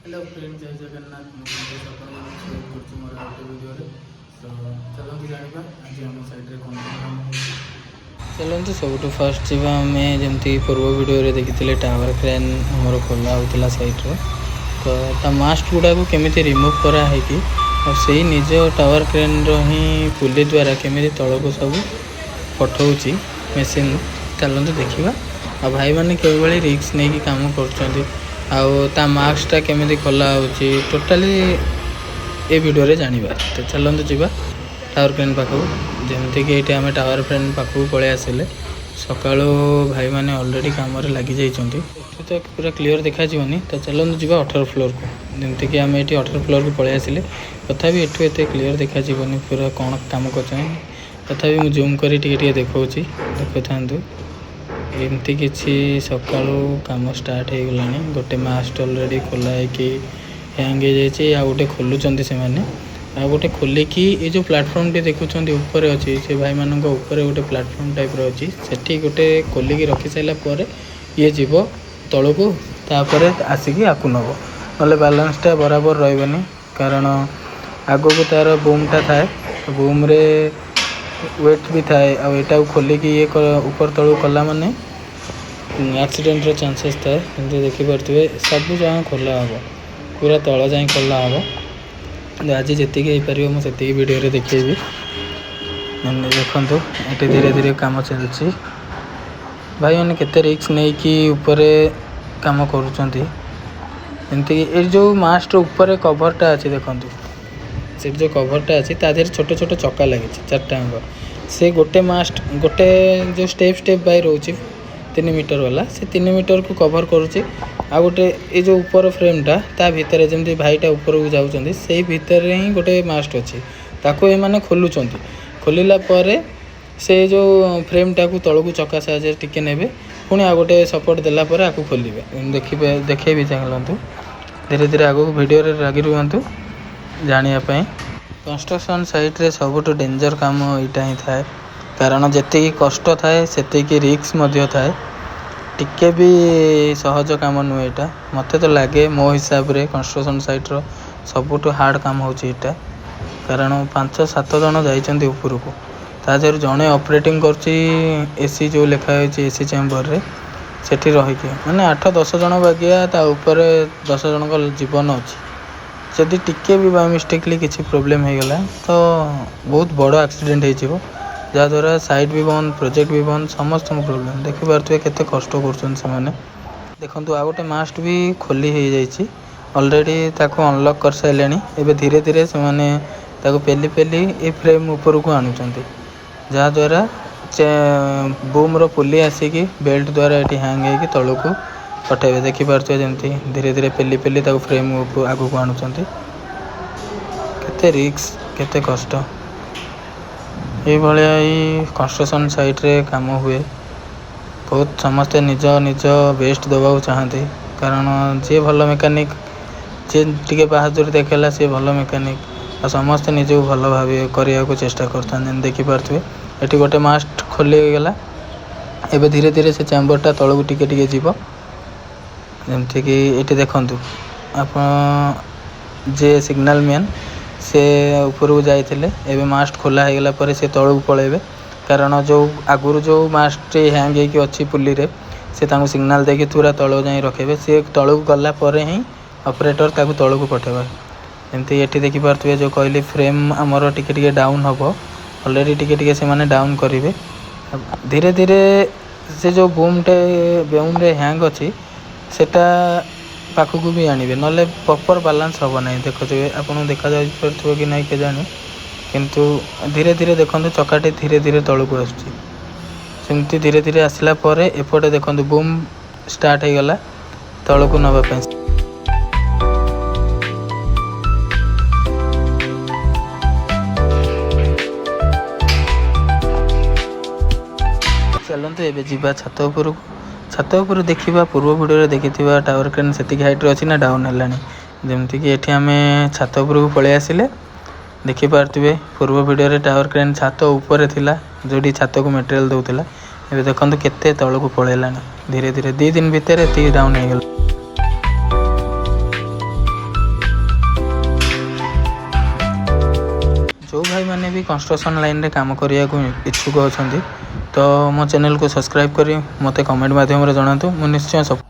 Hello friend, जय जगन्नाथ। मुझे स्वागत करछु मोर आउट वीडियो रे। तो चलନ୍ତୁ जानिबा आज हम साइड रे कोन काम होछि। चलନ୍ତୁ सबटु फर्स्ट जीवा हमें जेमती पूर्व वीडियो रे देखिथिले टावर क्रेन हमर खोला होतला साइड रे। तो ता मास्ट गुडा को केमिति रिमूव करा है कि और सेही निज टावर क्रेन रो ही पुली द्वारा केमिति तळ को सब पठौछि मशीन। चलନ୍ତୁ देखिबा आ भाई माने केबे बळे रिस्क नै कि काम करछन्ती आउ ता मार्क्सटा केमिति खोला होछि टोटाली ए वीडियो रे जानिबा। तो चलନ୍ତୁ ଯିବା टावर क्रेन पाखु जेमति कि एठी हमें टावर क्रेन पाखु पळे आसिले सकाळो भाई माने ऑलरेडी काम रे लागि जाइछन्ती। एठी तो पूरा क्लियर देखा जीवनी। तो चलନ୍ତୁ ଯିବା 18 फ्लोर को जेमति कि हमें एठी 18 फ्लोर को पळे आसिले तथापि एठु एते क्लियर देखा जीवनी पूरा कोन काम करछन। तथापि मु जूम करी टिके देखौछि देखथांतु एमती किसी सकाळू काम स्टार्ट हो गलानी। गोटे मास्ट ऑलरेडी खोला है कि हैंग हो जाए आ गोटे खोलुचंती से माने आ गोटे खोलिकी ये जो प्लेटफॉर्म टी देखुचंती ऊपर अच्छी से भाई मानक ऊपर गोटे प्लेटफॉर्म टाइप रो अच्छी सेठी गोटे खोलिकी रखी साइला पर ये जीव तल को तापर आसिकी आकु नब नले बैलेंसटा बराबर रहबनी कारण आगो को तार बूमटा थाए बूम रे वेट भी थाए आ एटा खोलिकी ये ऊपर तळु कला माने एक्सीडेंट रो चांसेस थाए। एमती देखि परथिबे सब जगह खोला हबो पूरा तळ जाई खोला हबो। आज जेति के पारिबो म सेति वीडियो रे देखेबी। नने देखंतु एटे धीरे धीरे काम चलछि भाई माने केते रिस्क नै कि ऊपर काम करूचंती। एमती ए जो मास्ट ऊपर कवरटा अछि देखंतु से जो कवरटा अच्छी तादेर छोट छोट चक्का लगे चार्टा अंग से गोटे मास्ट गोटे जो स्टेप स्टेप बाय रोचे 3 मीटर वाला से 3 मीटर को कवर करुचे आ गोटे ये जो ऊपर फ्रेमटा ता भितर जमती भाईटा ऊपर को जाउचंदी से भितर ही गोटे मास्ट अच्छी ताको ए माने खोलुचंती खोलिला परे से जो फ्रेमटा को तळ को चक्का साजे टिके नेबे पुणी आ गोटे सपोर्ट देला परे आकु खोलिबे देखिबे भी चाहलंतु धीरे धीरे आगो वीडियो रे लागी रुहंतु जानिया पाई। कंस्ट्रक्शन साइट रे सबुठ डेंजर काम इटा ही थाए कारण जेते कष्ट थाए सेते की रिस्क मध्य थाए टिके भी सहज काम नु एटा मते तो लागे मो हिसाब रे कंस्ट्रक्शन साइट रो सबुठ हार्ड काम होची एटा कारण 5-7 जन जाइचंती ऊपर को ता जर जणे ऑपरेटिंग करची एसी जो लिखा होची एसी चेंबर रे सेठी रही के माने 8-10 जन बागिया ता ऊपर 10 जन को जीवन अछि जदि टिके भी बाय मिस्टेकली किसी प्रोब्लेम हो गला तो बहुत बड़ एक्सीडेंट हो जहाँद्वारा साइट भी बंद प्रोजेक्ट भी बंद समस्त प्रोब्लेम देखि पारे केते कष्ट करछन से माने। देखंतु आ गोटे मास्ट भी खोली हो जाइछि ऑलरेडी ताको अनलॉक कर साइलेनी एबे धीरे धीरे से माने ताको पेली पेली ए फ्रेम ऊपर को आनुचंती जहाँद्वारा बूम रो पुली आसिकी बेल्ट द्वारा एटी हैंग हेकी तळ को पठेबे देखि पारछे जेमती धीरे धीरे पेली पेली ताको फ्रेम आगु को आनुचंती केते रिस्क केते कष्ट ए भलिया ई कंस्ट्रक्शन साइट रे काम हुए बहुत समस्त निज निज बेस्ट दबाव चाहती कारण जे भल मेकानिक जे टिके बहादुर देखेला से भल मेकानिक आ समस्त निज भल भाबे करिया को चेष्टा करथन देखि पारथुए एटी गोटे मास्ट खोली गेला एबे धीरे धीरे से चैम्बरटा तळगु टिके टिके जीवो जमती कि ये देखंतु आप जे सिग्नल मैन से ऊपर को जाइथिले एबे मास्ट खोला हो गला पर से तळ को पळेबे कारण जो आगुरु जो मास्ट हैंग हेकी अछि पुली रे से तांको सिग्नल देके पूरा तळ जाई रखेबे से तळ को गला पर ही ऑपरेटर ताको तळ को पठेबे। एमती एठी देखि पारथुए जो कहली फ्रेम हमरो टिके टिके डाउन हबो ऑलरेडी टिके टिके से माने डाउन करिवे धीरे धीरे से जो बूम रे हैंग अछि सेटा पाखु को भी आनिबे नले प्रॉपर बैलेंस होबो नै देखथुए आपन देखा जाय परथुए कि नै के जाने किंतु धीरे धीरे देखंतु चकाटी धीरे धीरे तळ को आछी सेमती धीरे धीरे आसला परे एपटे देखंतु बूम स्टार्ट हो गला तळ को नबा पे चलंतु एबे जीवा छत ऊपर देखिबा पूर्व वीडियो रे देखिथिबा टावर क्रेन सेति हाइट रे अछि ना डाउन हेलानी जेमति कि एठी हमें छत ऊपर को पळे आसिले देखि पारथिबे पूर्व वीडियो रे टावर क्रेन छत ऊपर थिला जोडी छत को मटेरियल दउतिला एबे देखंतु केते तळ को पळेलानी धीरे धीरे 2 दिन भीतर एति डाउन हे गेल। भाई भी कंस्ट्रक्शन लाइन रे काम करने को इच्छुक अच्छा तो मो चैनल को सब्सक्राइब करी मते कमेंट माध्यम रे जणातु मु निश्चय